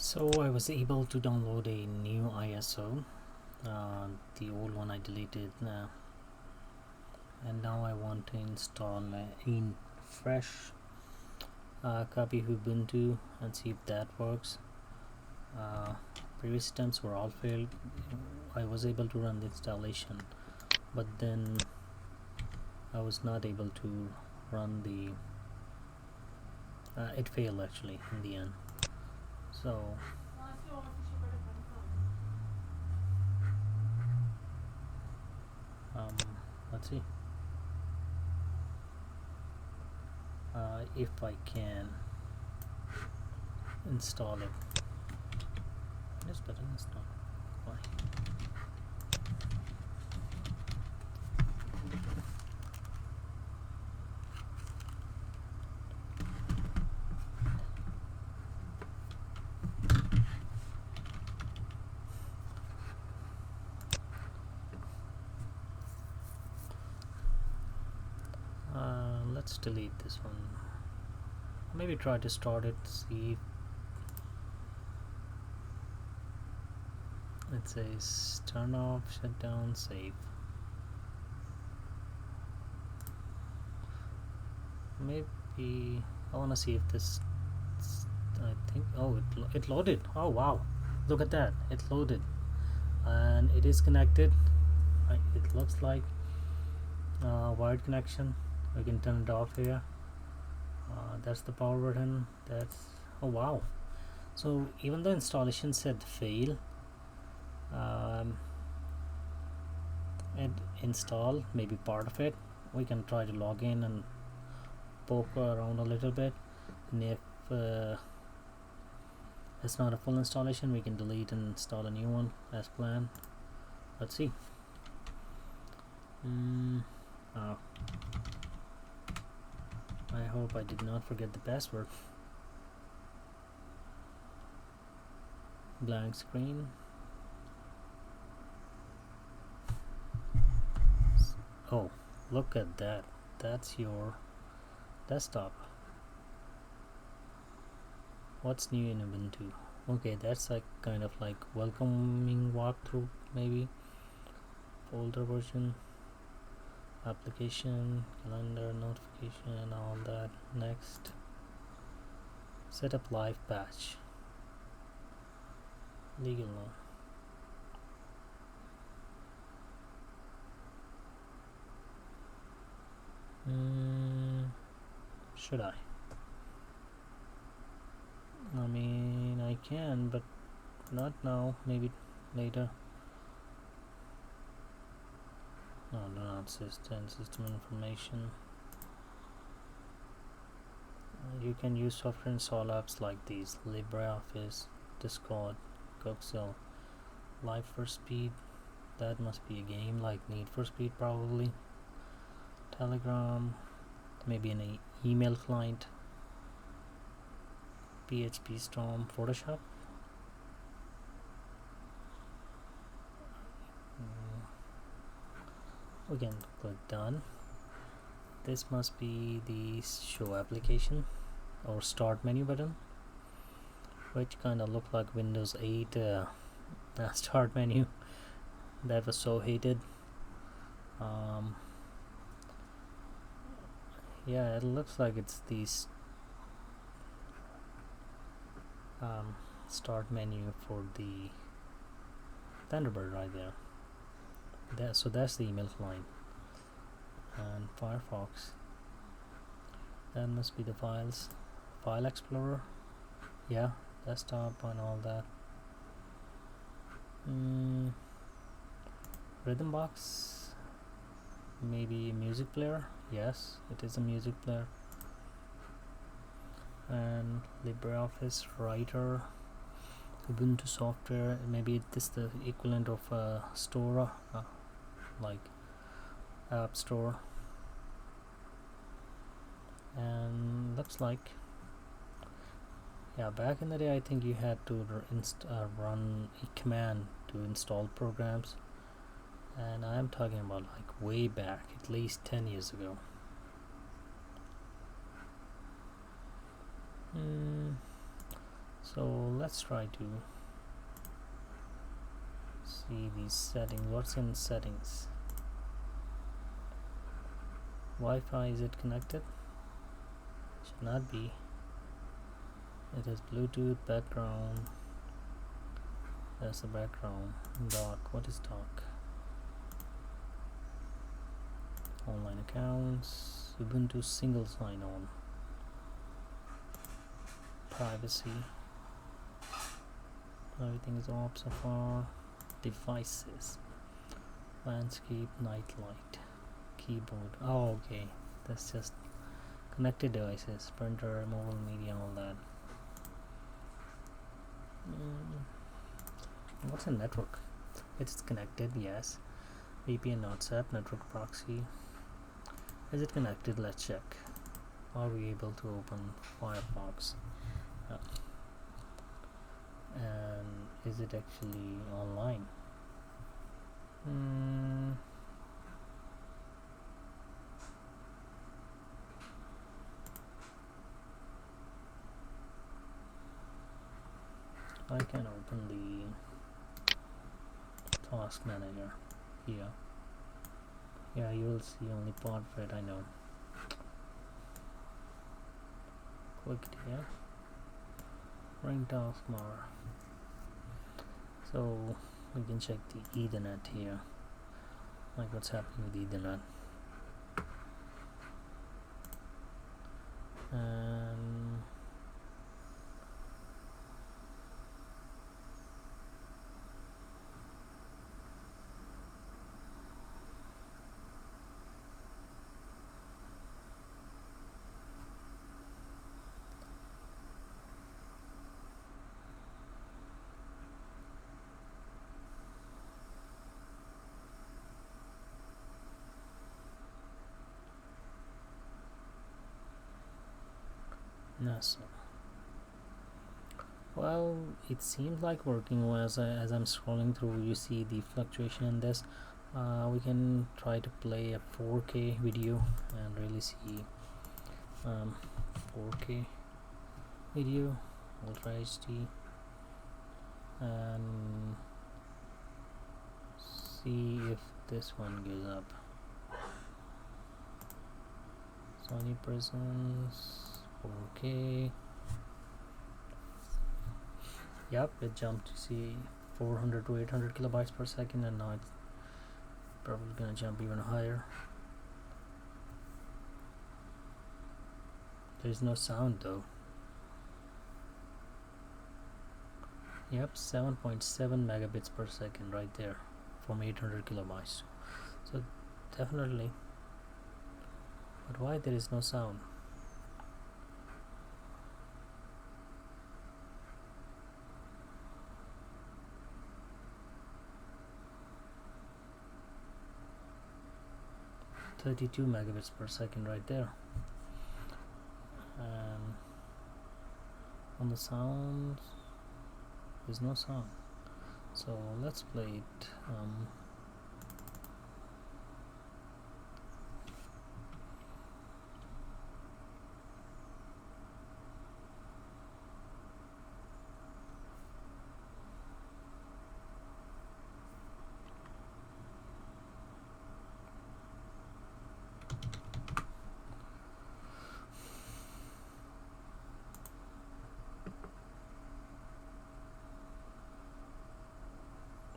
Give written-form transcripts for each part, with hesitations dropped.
So I was able to download a new ISO. The old one I deleted, and now I want to install a fresh copy of Ubuntu and see if that works. Previous attempts were all failed. I was able to run the installation, but then I was not able to run the it failed actually in the end. So let's see if I can install it. This button is not why. Let's delete this one. Maybe try to start it, see if it says turn off, shut down, save. Maybe I want to see if this, I think, oh, it loaded. Oh wow, look at that, it loaded and it is connected. It looks like wired connection. We can turn it off here. That's the power button. That's, oh wow. So even though installation said fail, it installed maybe part of it. We can try to log in and poke around a little bit, and if it's not a full installation, we can delete and install a new one as planned. Let's see. I hope I did not forget the password. Blank screen. Oh, look at that. That's your desktop. What's new in Ubuntu? Okay, that's like kind of like welcoming walkthrough, maybe. Folder version, application, calendar, notification, all that. Next, set up live patch, legal law. Should I mean, I can, but not now, maybe later. No, do not system information. You can use software install apps like these: LibreOffice, Discord, Coxel, Live for Speed. That must be a game like Need for Speed, probably. Telegram, maybe an email client. PHP Storm, Photoshop. We can click done. This must be the show application or start menu button, which kind of look like Windows 8 start menu that was so hated. Yeah, it looks like it's these start menu for the Thunderbird right there. So that's the email client. And Firefox, that must be the files. File Explorer, yeah, desktop and all that. Rhythm box, maybe a music player. Yes, it is a music player. And LibreOffice Writer, Ubuntu software, maybe this is the equivalent of a store, like App Store. And looks like, yeah, back in the day I think you had to run a command to install programs, and I'm talking about like way back, at least 10 years ago. So let's try to see these settings. What's in settings? Wi-Fi, is it connected? Should not be. It is Bluetooth background. That's the background. Dock. What is dock? Online accounts. Ubuntu single sign-on. Privacy. Everything is off so far. Devices. Landscape, night light. Keyboard. Oh, okay. That's just connected devices. Printer, mobile media, all that. What's a network? It's connected, yes. VPN, WhatsApp, network proxy. Is it connected? Let's check. Are we able to open Firefox? And is it actually online? I can open the task manager here. Yeah, you will see only part of it, I know. Click it here. Ring taskbar. So we can check the Ethernet here, like what's happening with Ethernet. And NASA. Well, it seems like working. As I'm scrolling through, you see the fluctuation in this. We can try to play a 4K video and really see 4K video, Ultra HD, and see if this one goes up. Sony Presence 4K. Yep, it jumped to see 400 to 800 kilobytes per second, and now it's probably gonna jump even higher. There's no sound though. Yep, 7.7 megabits per second right there from 800 kilobytes. So definitely. But why there is no sound? .32 megabits per second right there. And on the sound, there's no sound. So let's play it.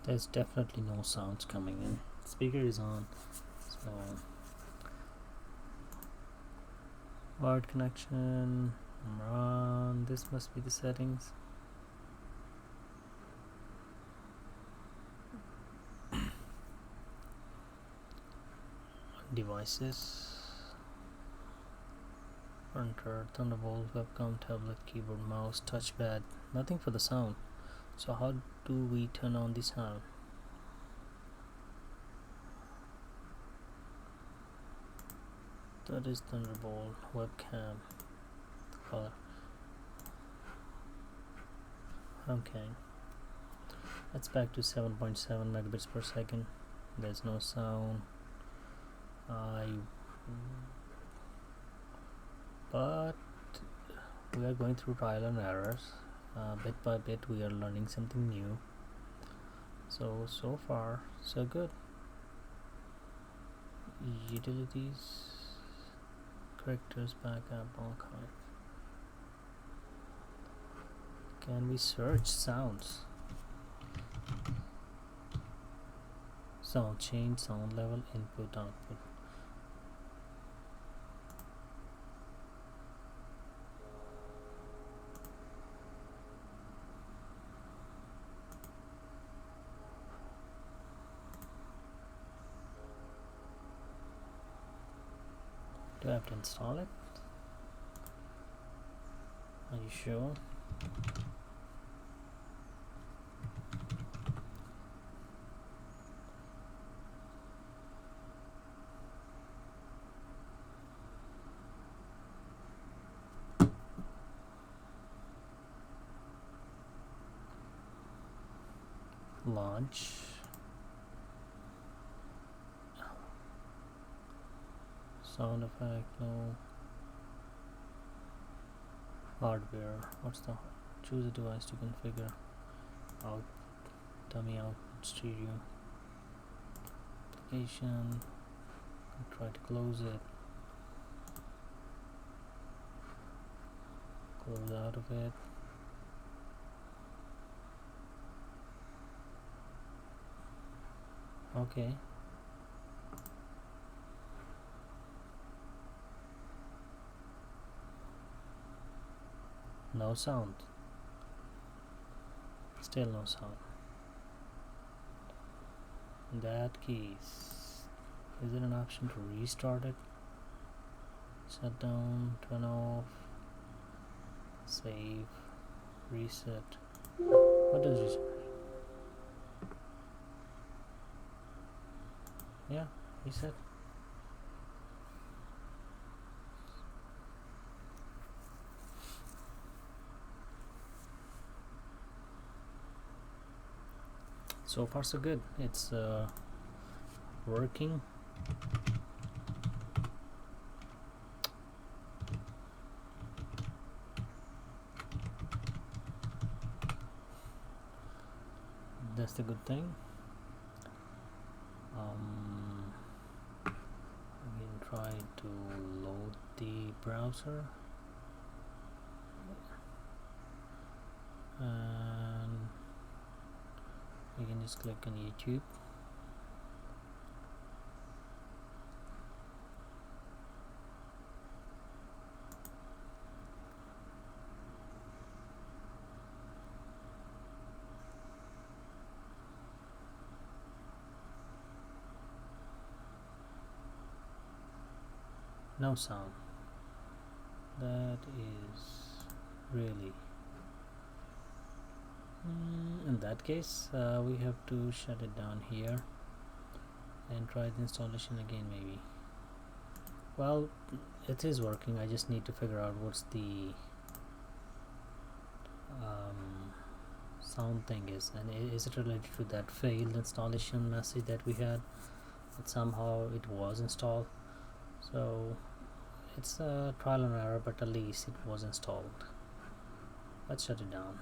There's definitely no sounds coming in. Speaker is on, so wired connection. Run. This must be the settings. Devices. Printer, Thunderbolt, webcam, tablet, keyboard, mouse, touchpad. Nothing for the sound. So how do we turn on the sound? That is Thunderbolt, webcam, color. Okay, that's back to 7.7 megabits per second. There's no sound. But we are going through trial and errors. bit by bit we are learning something new. So far so good. Utilities, characters, backup, archive. Can we search sounds? Sound change, sound level, input, output. Do I have to install it? Are you sure? Launch. Sound effect, no. Hardware, what's the choose a device to configure. Out, dummy out, stereo. Application, try to close it. Close out of it. Okay. No sound. Still no sound. In that case, is there an option to restart it? Shut down, turn off, save, reset. What does reset? Yeah, reset. So far so good. It's working. That's the good thing. We can try to load the browser, and we can just click on YouTube. No sound. That is really in that case we have to shut it down here and try the installation again maybe. Well, it is working. I just need to figure out what's the sound thing is, and is it related to that failed installation message that we had, that somehow it was installed. So it's a trial and error, but at least it was installed. Let's shut it down.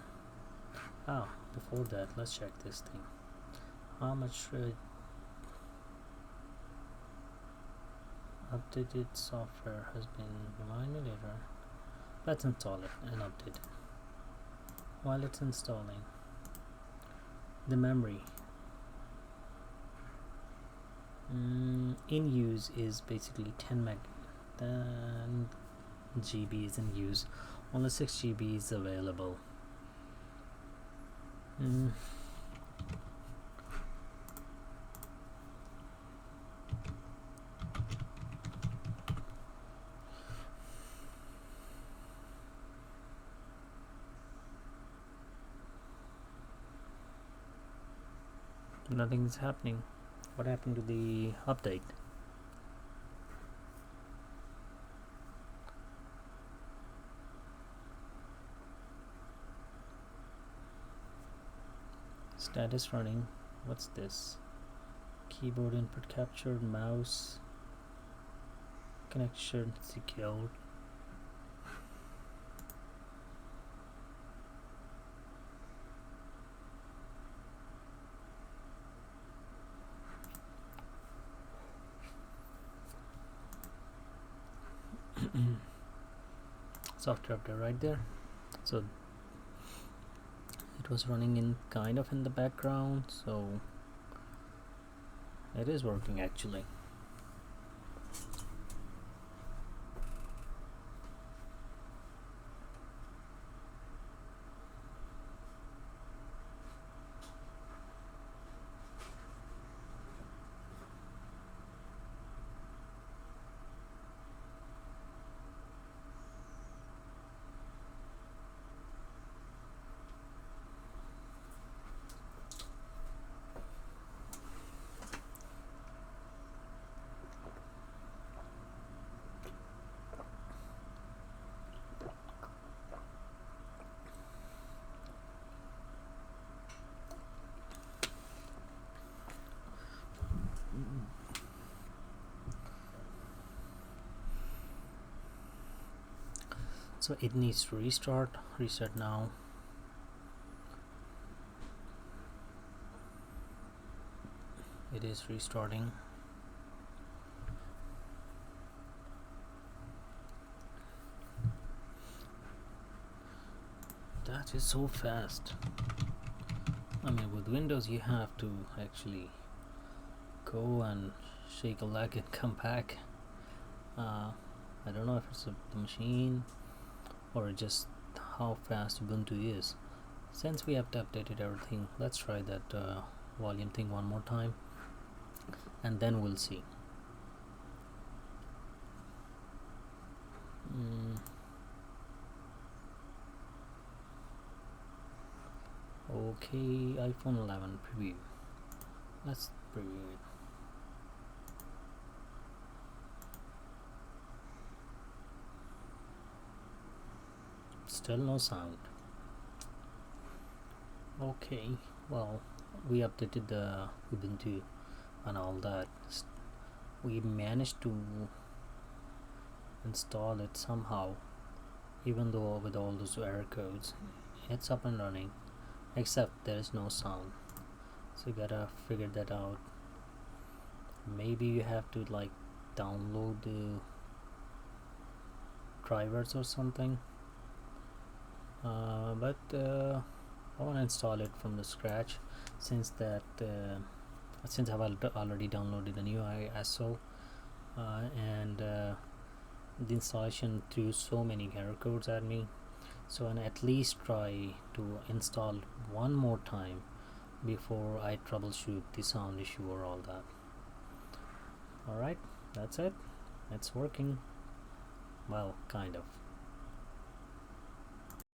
Before that, let's check this thing. How much updated software has been? Remind me later. Let's install it and update it. While it's installing, the memory in use is basically 10 GB is in use. Only 6 GB is available. Nothing is happening. What happened to the update? Status running. What's this? Keyboard input captured, mouse connection secured. software update right there. So it was running in kind of in the background, so it is working actually. So it needs to reset now. It is restarting. That is so fast. I mean, with Windows you have to actually go and shake a leg and come back. I don't know if it's the machine or just how fast Ubuntu is. Since we have updated everything, let's try that volume thing one more time and then we'll see. Okay, iPhone 11 preview. Let's preview it. Still no sound. Okay, well, we updated the Ubuntu and all that. We managed to install it somehow, even though with all those error codes. It's up and running, except there is no sound. So you gotta figure that out. Maybe you have to like download the drivers or something. But I want to install it from the scratch, since I've already downloaded a new ISO, and the installation threw so many error codes at me. So I'll at least try to install one more time before I troubleshoot the sound issue or all that. Alright, that's it. It's working. Well, kind of.